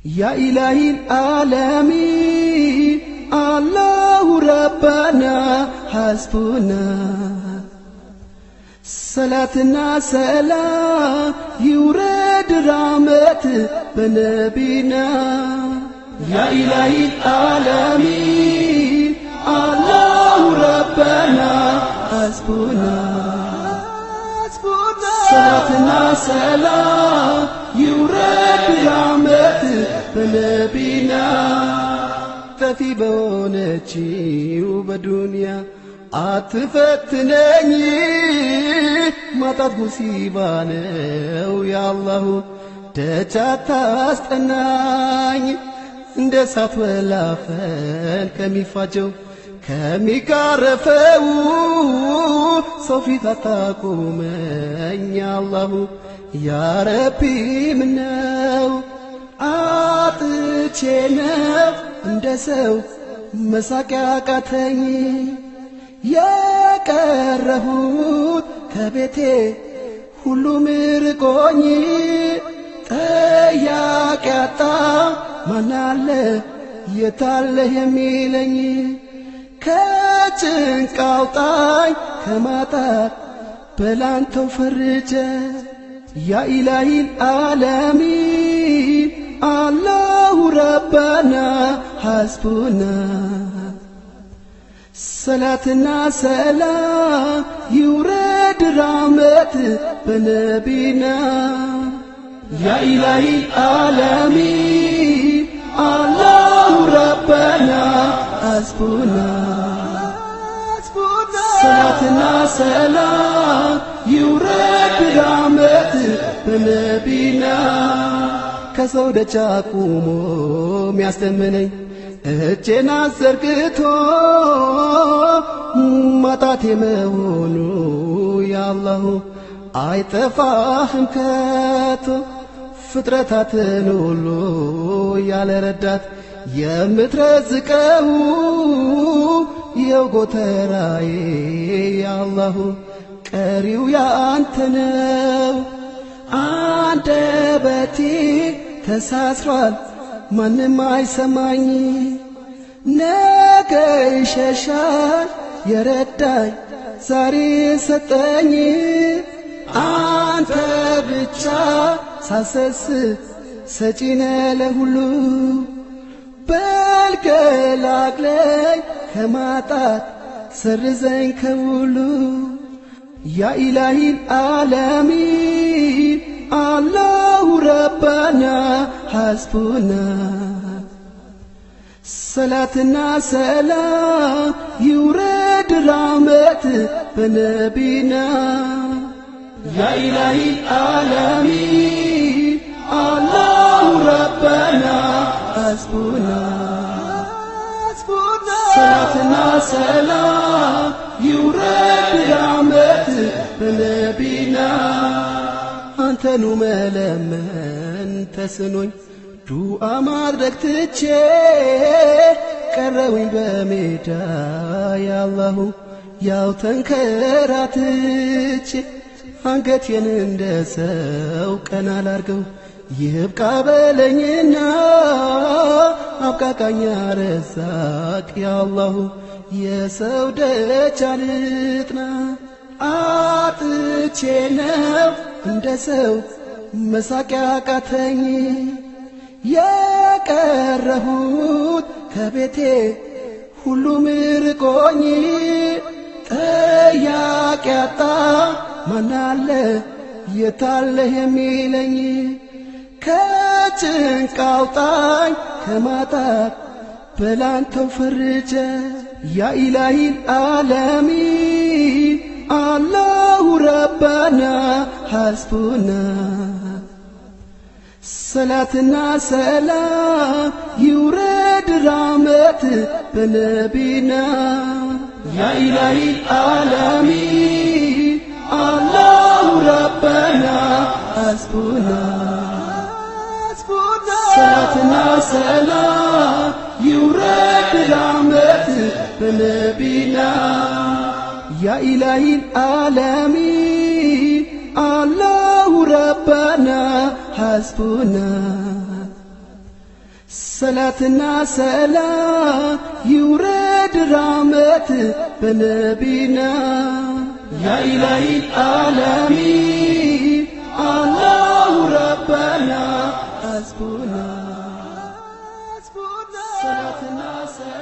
يا إلهي العالمين الله ربنا حسبنا صلاتنا سلام يورد رحمة بنبينا يا إلهي العالمين الله ربنا حسبنا صلاتنا سلام يورد رحمة بنبينا تفي بونتشي وبدنيا أتفتنني ما تبصيبانه يا الله تجاتستناني እንደ ሳት ወላፈን ከሚፋጀው ከሚጋረፈው ሰው ፊት አታቁመኝ አላሁ ያ ረቢ ምነው አጥቼ ነው እንደ ሰው መሳቅ ያቃተኝ የቀረሁት ከቤቴ ሁሉም ርቆኝ ጠያቂ አጣ ማናለ የታለ የሚለኝ ከጭንቅ አውጣኝ ከማጣት በላንተው ፈርጀ ያ ኢላሂ العالمين الله ربنا حسبنا صلاتنا سلام يورد رحمة بنبينا يا إلهي العالمين الله ربنا حسبنا صلاتنا سلام يورد رحمة بنبينا ከሰው ደጅ አቁሞ ሚያስተምነኝ እጄን አዘርግቶ ማጣቴ መሆኑ ያአላሁ አይጠፋህም ከቶ ፍጥረታትን ሁሉ ያለ ረዳት የምትረዝቀው ይኸው ጎተራዬ ያአላሁ ቀሪው ያንተ ነው አንደበቴ ተሳስሯል ማንም አይሰማኝ ነገ ይሸሻል የረዳኝ ዛሬ ሰጠኝ አንተ ብቻ ሳሰስት ሰጪነ ለሁሉ በልገላግለኝ ከማጣት ሰርዘኝ ከሁሉ ያ ኢላሂ العالمين الله ربنا حسبنا صلاتنا سلام يورد رحمة بنبينا يا إلهي العالمين الله ربنا حسبنا صلاتنا سلام يورد رحمة بنبينا አንተኑ መለመን ተስኖኝ ዱዓ ማድረግ ትቼ ቀረውኝ በሜዳ ያአላሁ ያው ተንከራትቼ አንገቴን እንደ ሰው ቀና ላርገው ይብቃ በለኝና አብቃቃኛ ረዛቅ ያአላሁ የሰው ደጅ አልጥና አጥቼ ነው እንደ ሰው መሳቅ ያቃተኝ የቀረሁት ከቤቴ ሁሉም ርቆኝ ጠያቂ አጣ ማናለ የታለ የሚለኝ ከጭንቅ አውጣኝ ከማጣት በላንተው ፈርጀ ያ ኢላሂ العالمين الله ربنا حسبنا صلاتنا سلام يورد رحمة بنبينا يا إلهي العالمين الله ربنا حسبنا صلاتنا سلام يورد رحمة بنبينا يا إلهي العالمين الله ربنا حسبنا صلاتنا سلام يورد رحمت بنبينا يا إلهي العالمين الله ربنا حسبنا صلاتنا سلام